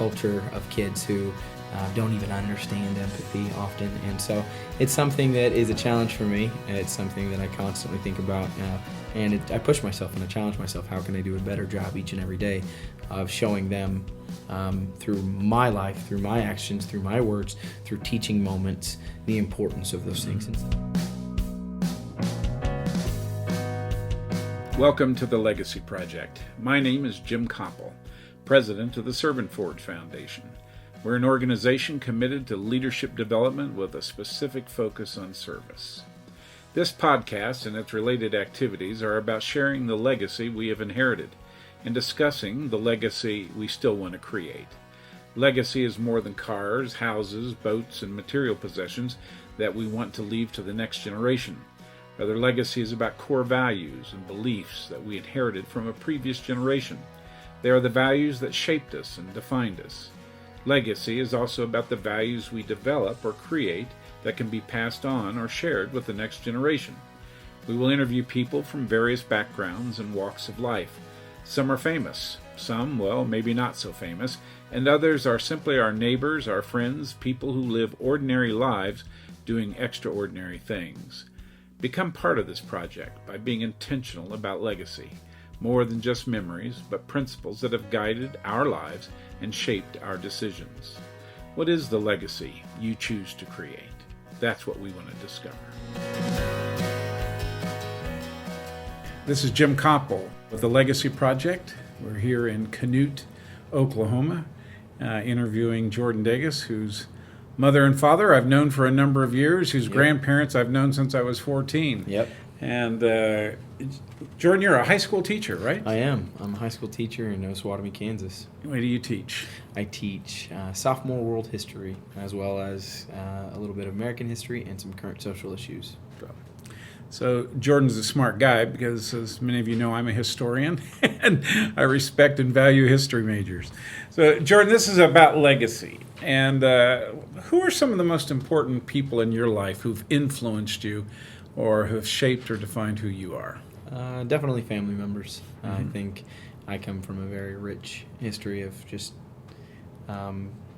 culture of kids who don't even understand empathy often. And so it's something that is a challenge for me. It's something that I constantly think about. I push myself and I challenge myself. How can I do a better job each and every day of showing them through my life, through my actions, through my words, through teaching moments, the importance of those things. Welcome to the Legacy Project. My name is Jim Copple, president of the Servant Forge Foundation. We're an organization committed to leadership development with a specific focus on service. This podcast and its related activities are about sharing the legacy we have inherited and discussing the legacy we still want to create. Legacy is more than cars, houses, boats, and material possessions that we want to leave to the next generation. Rather, legacy is about core values and beliefs that we inherited from a previous generation. They are the values that shaped us and defined us. Legacy is also about the values we develop or create that can be passed on or shared with the next generation. We will interview people from various backgrounds and walks of life. Some are famous, some, well, maybe not so famous, and others are simply our neighbors, our friends, people who live ordinary lives doing extraordinary things. Become part of this project by being intentional about legacy, more than just memories, but principles that have guided our lives and shaped our decisions. What is the legacy you choose to create? That's what we want to discover. This is Jim Copple with the Legacy Project. We're here in Canute, Oklahoma, interviewing Jordan Dages, whose mother and father I've known for a number of years, whose grandparents I've known since I was 14. Yep. And Jordan, you're a high school teacher, right? I am. I'm a high school teacher in Osawatomie, Kansas. What do you teach? I teach sophomore world history, as well as a little bit of American history and some current social issues. So Jordan's a smart guy because, as many of you know, I'm a historian, and I respect and value history majors. So, Jordan, this is about legacy. And who are some of the most important people in your life who've influenced you or have shaped or defined who you are? Definitely family members. I think I come from a very rich history of just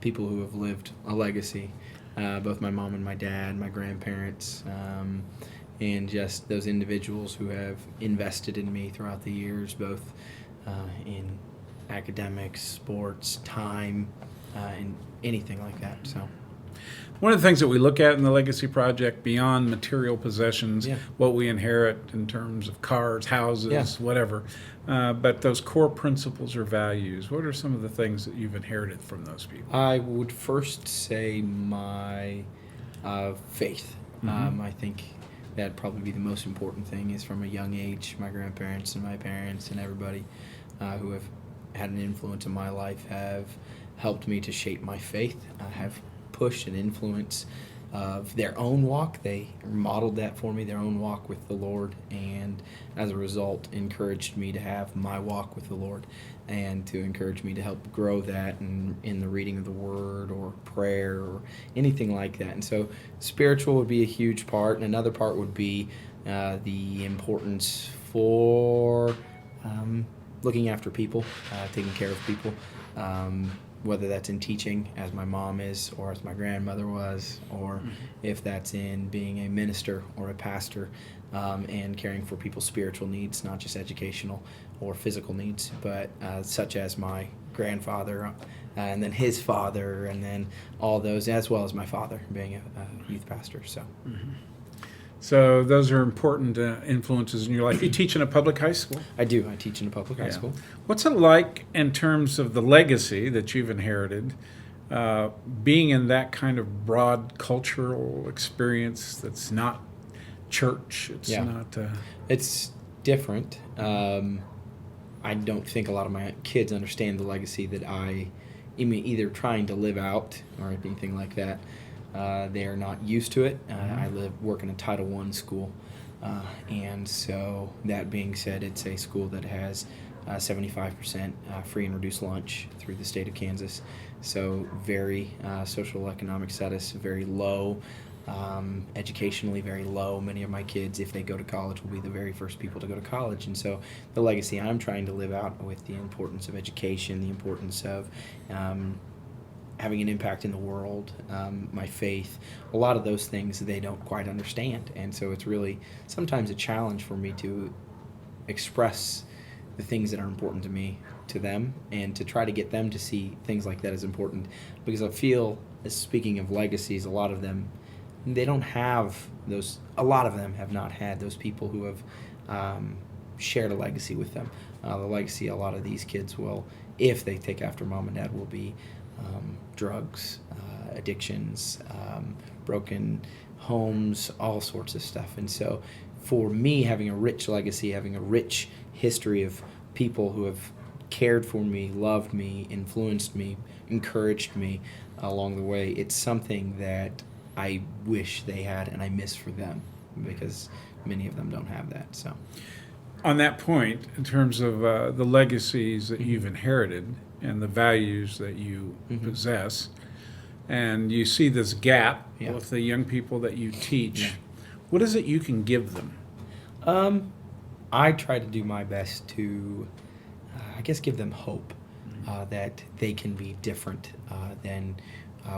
people who have lived a legacy, both my mom and my dad, my grandparents, and just those individuals who have invested in me throughout the years, both in academics, sports, time, and anything like that. So, one of the things that we look at in the Legacy Project, beyond material possessions, what we inherit in terms of cars, houses, whatever, but those core principles or values, what are some of the things that you've inherited from those people? I would first say my faith. I think that'd probably be the most important thing, is from a young age, my grandparents and my parents and everybody who have had an influence in my life have helped me to shape my faith, have pushed an influence of their own walk. They modeled that for me, their own walk with the Lord, and as a result encouraged me to have my walk with the Lord and to encourage me to help grow that in the reading of the Word or prayer or anything like that. And so spiritual would be a huge part, and another part would be the importance for looking after people, taking care of people, whether that's in teaching, as my mom is, or as my grandmother was, or if that's in being a minister or a pastor, and caring for people's spiritual needs, not just educational or physical needs, but such as my grandfather, and then his father, and then all those, as well as my father being a youth pastor. So those are important influences in your life. You teach in a public high school? I do. I teach in a public high school. What's it like in terms of the legacy that you've inherited, being in that kind of broad cultural experience that's not church? It's not... It's different. I don't think a lot of my kids understand the legacy that I am either trying to live out or anything like that. They are not used to it. I work in a Title I school, and so that being said, it's a school that has 75% free and reduced lunch through the state of Kansas. So very social economic status, very low, educationally very low. Many of my kids, if they go to college, will be the very first people to go to college. And so the legacy I'm trying to live out with the importance of education, the importance of having an impact in the world, my faith, a lot of those things they don't quite understand. And so it's really sometimes a challenge for me to express the things that are important to me to them and to try to get them to see things like that as important, because I feel, as speaking of legacies, a lot of them, they don't have those, a lot of them have not had those people who have shared a legacy with them. The legacy a lot of these kids will, if they take after mom and dad, will be drugs, addictions, broken homes, all sorts of stuff. And so for me, having a rich legacy, having a rich history of people who have cared for me, loved me, influenced me, encouraged me along the way, it's something that I wish they had and I miss for them, because many of them don't have that. So On that point, in terms of the legacies that you've inherited and the values that you possess, and you see this gap with the young people that you teach, what is it you can give them? I try to do my best to, I guess, give them hope that they can be different than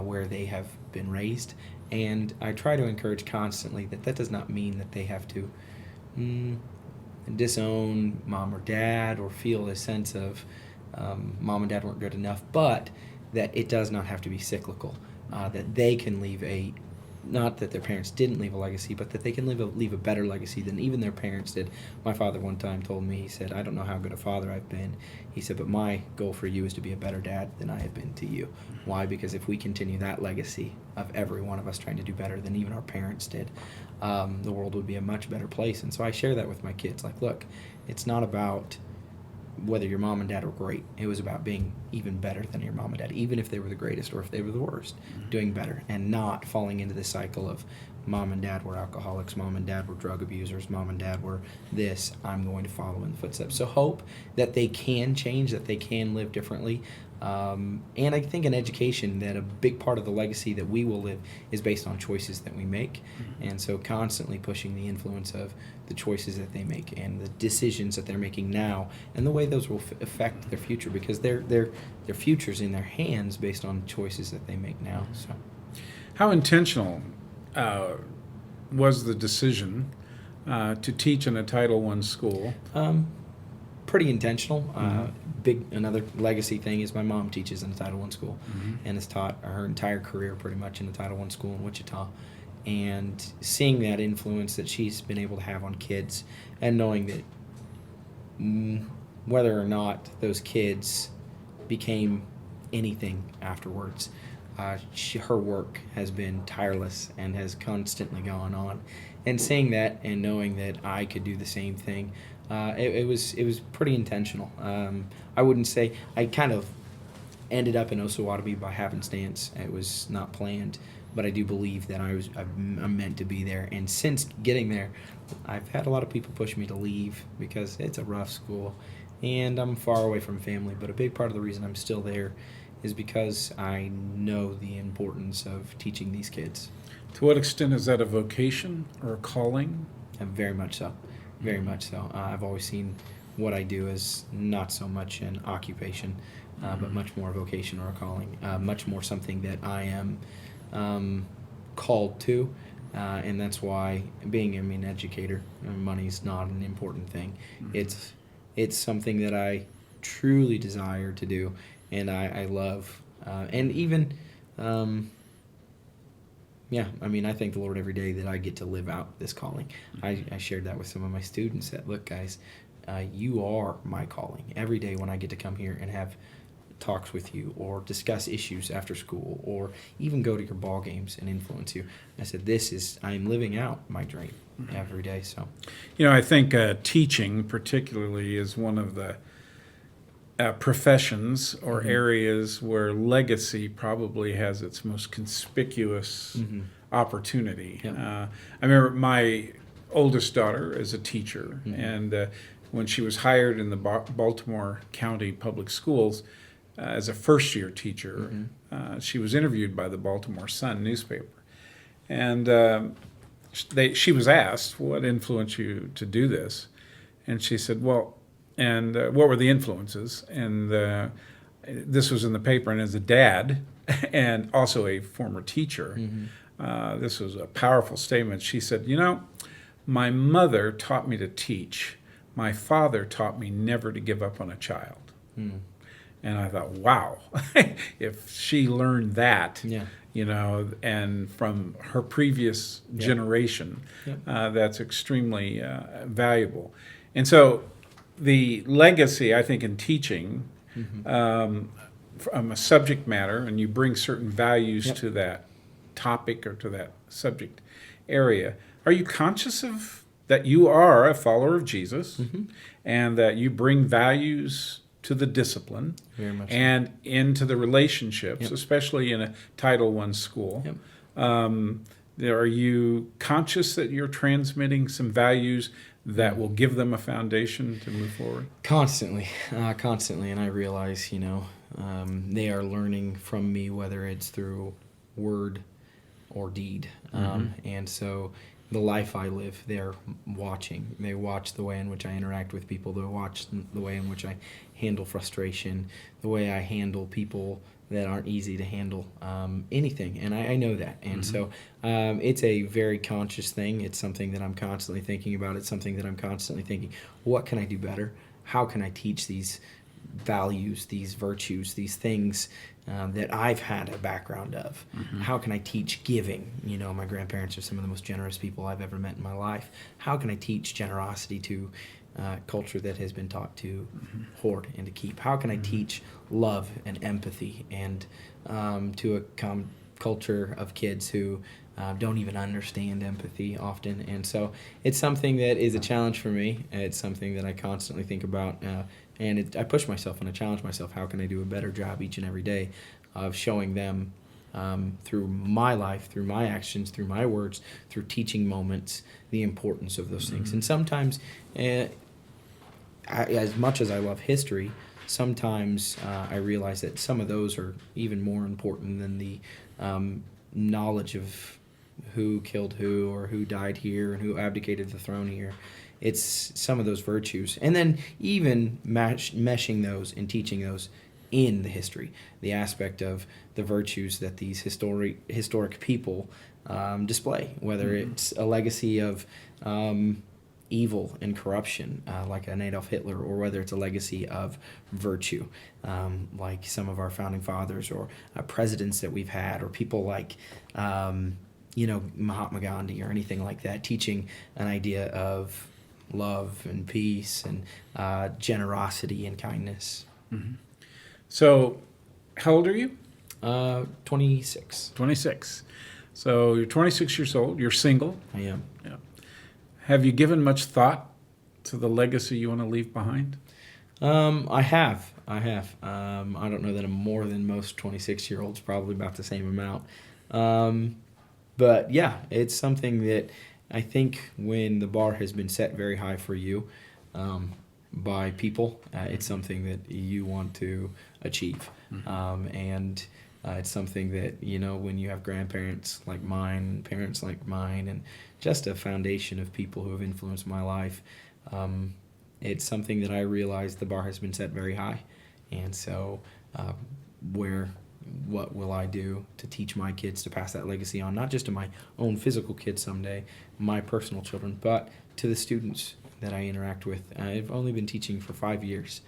where they have been raised. And I try to encourage constantly that that does not mean that they have to disown mom or dad or feel a sense of mom and dad weren't good enough, but that it does not have to be cyclical, that they can leave a, not that their parents didn't leave a legacy, but that they can leave a better legacy than even their parents did. My father one time told me, he said, I don't know how good a father I've been. He said, but my goal for you is to be a better dad than I have been to you. Why? Because if we continue that legacy of every one of us trying to do better than even our parents did, the world would be a much better place. And so I share that with my kids. Like, look, it's not about whether your mom and dad were great. It was about being even better than your mom and dad, even if they were the greatest or if they were the worst, doing better and not falling into the cycle of mom and dad were alcoholics, mom and dad were drug abusers, mom and dad were this, I'm going to follow in the footsteps. So hope that they can change, that they can live differently. And I think in education that a big part of the legacy that we will live is based on choices that we make. And so constantly pushing the influence of the choices that they make and the decisions that they're making now and the way those will affect their future, because their future's in their hands based on choices that they make now. So, how intentional was the decision to teach in a Title I school? Pretty intentional. Another legacy thing is my mom teaches in a Title I school and has taught her entire career pretty much in a Title I school in Wichita. And seeing that influence that she's been able to have on kids, and knowing that whether or not those kids became anything afterwards, her work has been tireless and has constantly gone on. And seeing that and knowing that I could do the same thing, it was pretty intentional. I wouldn't say I kind of ended up in Osawatomie by happenstance. It was not planned, but I do believe that I'm meant to be there. And since getting there, I've had a lot of people push me to leave because it's a rough school and I'm far away from family. But a big part of the reason I'm still there is because I know the importance of teaching these kids. To what extent is that a vocation or a calling? Very much so. Very much so. I've always seen what I do as not so much an occupation, but much more a vocation or a calling, much more something that I am called to, and that's why being an educator, money's not an important thing. It's something that I truly desire to do, and I love, and even I thank the Lord every day that I get to live out this calling. I shared that with some of my students that, look, guys, you are my calling. Every day when I get to come here and have talks with you or discuss issues after school or even go to your ball games and influence you, I said, I'm living out my dream every day. So, I think teaching particularly is one of the professions or areas where legacy probably has its most conspicuous opportunity. Yep. I remember my oldest daughter is a teacher, and when she was hired in the Baltimore County Public Schools as a first-year teacher, she was interviewed by the Baltimore Sun newspaper, and she was asked, what influenced you to do this? And she said, well, and what were the influences? And this was in the paper, and as a dad and also a former teacher, this was a powerful statement. She said, my mother taught me to teach. My father taught me never to give up on a child. And I thought, wow, if she learned that, and from her previous generation, that's extremely valuable. And so the legacy, I think, in teaching, from a subject matter, and you bring certain values to that topic or to that subject area, are you conscious of that you are a follower of Jesus and that you bring values to the discipline and into the relationships, especially in a Title I school? Are you conscious that you're transmitting some values that will give them a foundation to move forward? Constantly. And I realize, they are learning from me, whether it's through word or deed. And so the life I live, they're watching. They watch the way in which I interact with people. They watch the way in which I handle frustration, the way I handle people that aren't easy to handle, anything. And I know that. And so it's a very conscious thing. It's something that I'm constantly thinking about. It's something that I'm constantly thinking, what can I do better? How can I teach these values, these virtues, these things that I've had a background of? How can I teach giving? My grandparents are some of the most generous people I've ever met in my life. How can I teach generosity to culture that has been taught to hoard and to keep? How can I teach love and empathy and to a culture of kids who don't even understand empathy often? And so it's something that is a challenge for me. It's something that I constantly think about, and I push myself and I challenge myself. How can I do a better job each and every day of showing them through my life, through my actions, through my words, through teaching moments, the importance of those things? And sometimes, as much as I love history, sometimes I realize that some of those are even more important than the knowledge of who killed who or who died here and who abdicated the throne here. It's some of those virtues. And then even meshing those and teaching those in the history, the aspect of the virtues that these historic people display, whether it's a legacy of evil and corruption, like an Adolf Hitler, or whether it's a legacy of virtue, like some of our founding fathers or presidents that we've had, or people like Mahatma Gandhi or anything like that, teaching an idea of love and peace and generosity and kindness. So, how old are you? 26. 26. So you're 26 years old. You're single. I am. Yeah. Have you given much thought to the legacy you want to leave behind? I have. I don't know that I'm more than most 26-year-olds, probably about the same amount. But yeah, it's something that I think when the bar has been set very high for you by people, it's something that you want to achieve. And it's something that, when you have grandparents like mine, parents like mine, and just a foundation of people who have influenced my life, it's something that I realize the bar has been set very high. And so what will I do to teach my kids to pass that legacy on, not just to my own physical kids someday, my personal children, but to the students that I interact with. I've only been teaching for 5 years,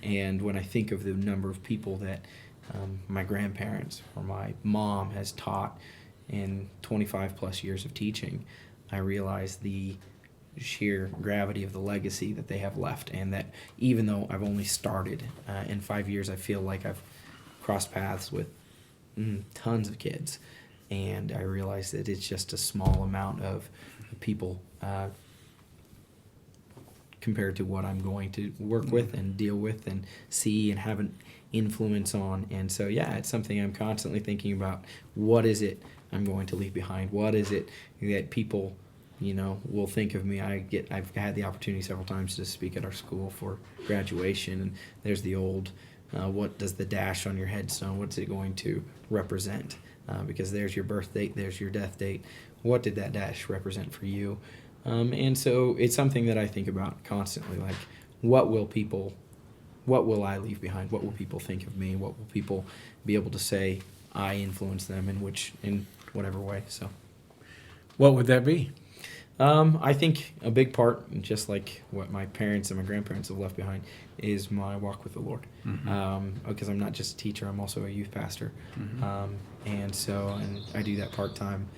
and when I think of the number of people that my grandparents or my mom has taught in 25 plus years of teaching, I realize the sheer gravity of the legacy that they have left, and that even though I've only started in 5 years, I feel like I've crossed paths with tons of kids, and I realize that it's just a small amount of people compared to what I'm going to work with and deal with and see and have an influence on. And so, yeah, it's something I'm constantly thinking about. What is it I'm going to leave behind? What is it that people, will think of me? I've had the opportunity several times to speak at our school for graduation, and there's the old, what does the dash on your headstone, what's it going to represent? Because there's your birth date, there's your death date. What did that dash represent for you? And so it's something that I think about constantly, like, what will people what will I leave behind? What will people think of me? What will people be able to say I influenced them in whatever way? So, What would that be? I think a big part, just like what my parents and my grandparents have left behind, is my walk with the Lord. Because I'm not just a teacher, I'm also a youth pastor. And I do that part-time.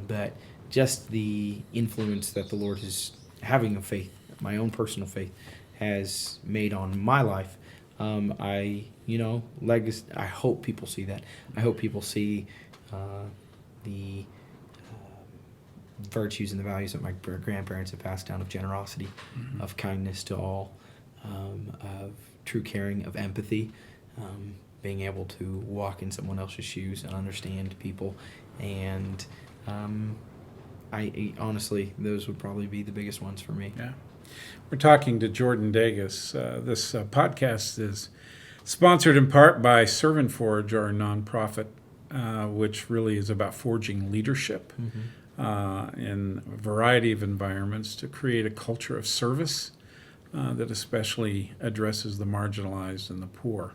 But just the influence that the Lord is having of faith, my own personal faith, has made on my life. Legacy. I hope people see that. I hope people see the virtues and the values that my grandparents have passed down, of generosity, of kindness to all, of true caring, of empathy, being able to walk in someone else's shoes and understand people. And I honestly, those would probably be the biggest ones for me. Yeah. We're talking to Jordan Dages. This podcast is sponsored in part by Servant Forge, our nonprofit, which really is about forging leadership in a variety of environments to create a culture of service that especially addresses the marginalized and the poor.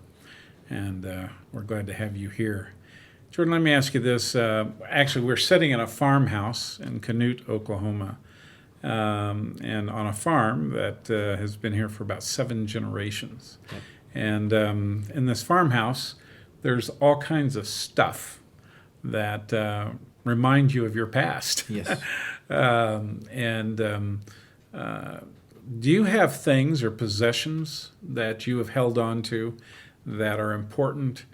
And we're glad to have you here. Jordan, let me ask you this. Actually, we're sitting in a farmhouse in Canute, Oklahoma, and on a farm that has been here for about 7 generations. Yep. And in this farmhouse, there's all kinds of stuff that remind you of your past. Yes. Do you have things or possessions that you have held on to that are important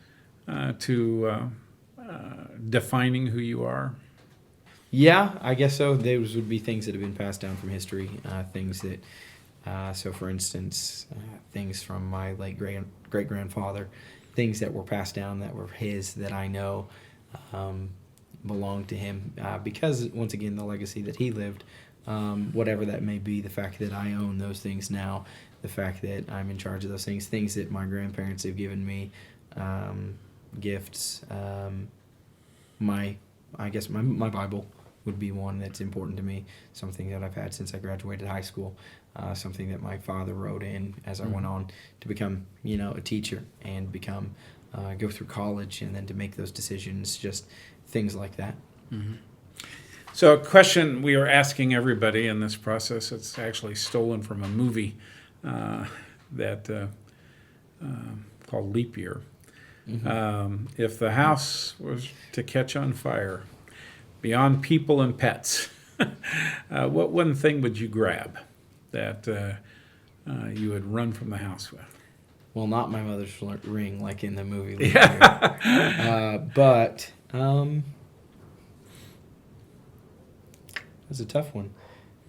to defining who you are? Yeah, I guess so. Those would be things that have been passed down from history, things that, so for instance, things from my late great-grandfather, things that were passed down that were his, that I know belonged to him, because, once again, the legacy that he lived, whatever that may be, the fact that I own those things now, the fact that I'm in charge of those things that my grandparents have given me, gifts, my Bible would be one that's important to me, something that I've had since I graduated high school, something that my father wrote in as I went on to become, a teacher and go through college and then to make those decisions, just things like that. Mm-hmm. So a question we are asking everybody in this process, it's actually stolen from a movie that called Leap Year. If the house was to catch on fire, beyond people and pets, what one thing would you grab that you would run from the house with? Well, not my mother's ring like in the movie. Yeah. But that's a tough one.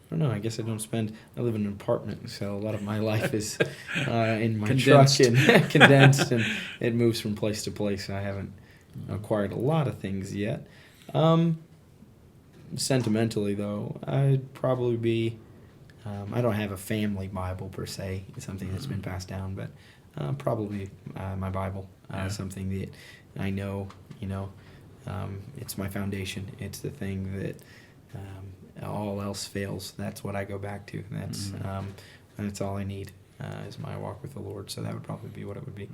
I don't know. I guess I live in an apartment, so a lot of my life is in my Condensed. truck and condensed, and it moves from place to place. I haven't acquired a lot of things yet. Sentimentally, though, I'd probably be, I don't have a family Bible per se. It's something that's been passed down, but probably my Bible, something that I know, it's my foundation. It's the thing that all else fails. That's what I go back to. That's all I need is my walk with the Lord. So that would probably be what it would be.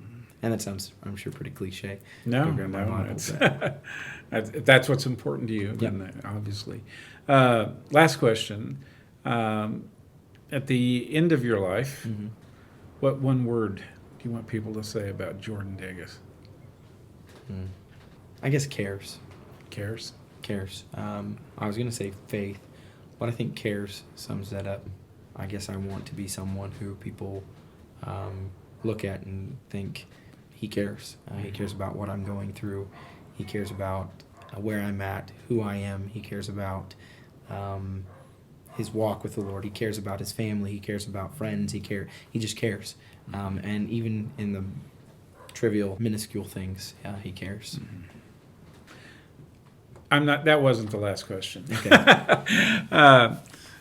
And that sounds, I'm sure, pretty cliche. No, that's what's important to you, then, obviously. Last question. At the end of your life, what one word do you want people to say about Jordan Dages? I guess cares. Cares? Cares. I was going to say faith, but I think cares sums that up. I guess I want to be someone who people look at and think, he cares. He cares about what I'm going through. He cares about where I'm at, who I am. He cares about his walk with the Lord. He cares about his family. He cares about friends. He just cares. And even in the trivial, minuscule things, he cares. That wasn't the last question. Okay.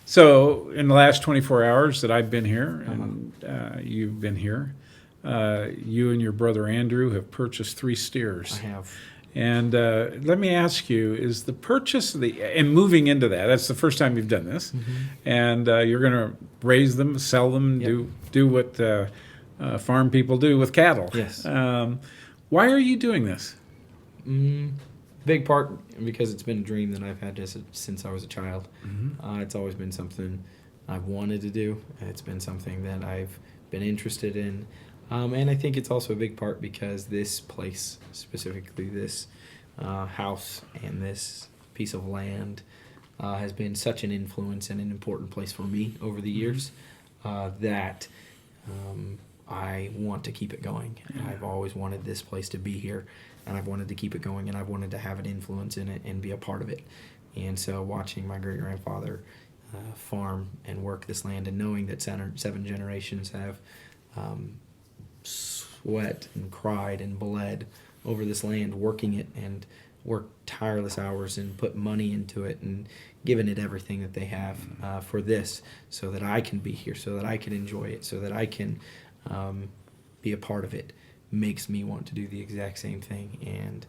So in the last 24 hours that I've been here and you've been here, you and your brother Andrew have purchased 3 steers. I have. And let me ask you, is the purchase and moving into that's the first time you've done this, and you're going to raise them, sell them, do what farm people do with cattle. Yes. Why are you doing this? Big part because it's been a dream that I've had since I was a child. It's always been something I've wanted to do. It's been something that I've been interested in. And I think it's also a big part because this place, specifically this house and this piece of land, has been such an influence and an important place for me over the years that I want to keep it going. I've always wanted this place to be here, and I've wanted to keep it going, and I've wanted to have an influence in it and be a part of it. And so watching my great-grandfather farm and work this land, and knowing that seven generations have sweat and cried and bled over this land, working it and worked tireless hours and put money into it and given it everything that they have for this, so that I can be here, so that I can enjoy it, so that I can be a part of it, makes me want to do the exact same thing and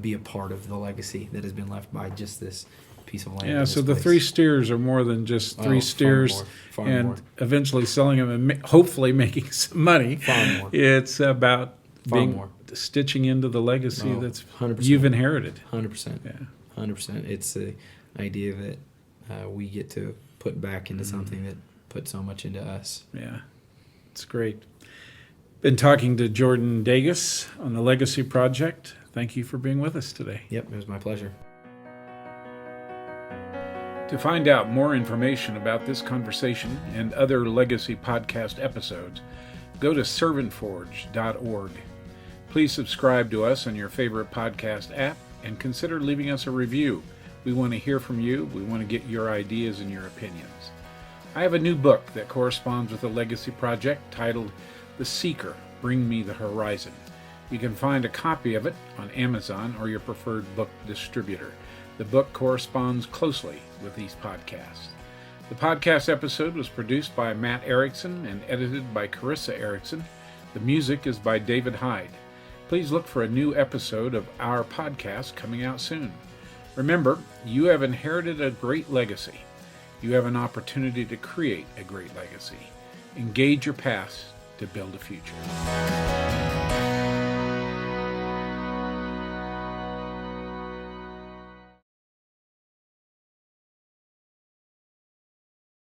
be a part of the legacy that has been left by just this piece of land. Yeah, so the 3 steers are more than just 3 steers far and more. Eventually selling them and hopefully making some money. Far more. It's about more. Stitching into the legacy that's 100%. you've inherited. 100%. Yeah. 100%. It's the idea that we get to put back into something that put so much into us. Yeah, it's great. Been talking to Jordan Dages on the Legacy Project. Thank you for being with us today. Yep, it was my pleasure. To find out more information about this conversation and other Legacy podcast episodes, go to servantforge.org. Please subscribe to us on your favorite podcast app and consider leaving us a review. We want to hear from you. We want to get your ideas and your opinions. I have a new book that corresponds with the Legacy Project titled The Seeker, Bring Me the Horizon. You can find a copy of it on Amazon or your preferred book distributor. The book corresponds closely with these podcasts. The podcast episode was produced by Matt Erickson and edited by Carissa Erickson. The music is by David Hyde. Please look for a new episode of our podcast coming out soon. Remember, you have inherited a great legacy. You have an opportunity to create a great legacy. Engage your past to build a future.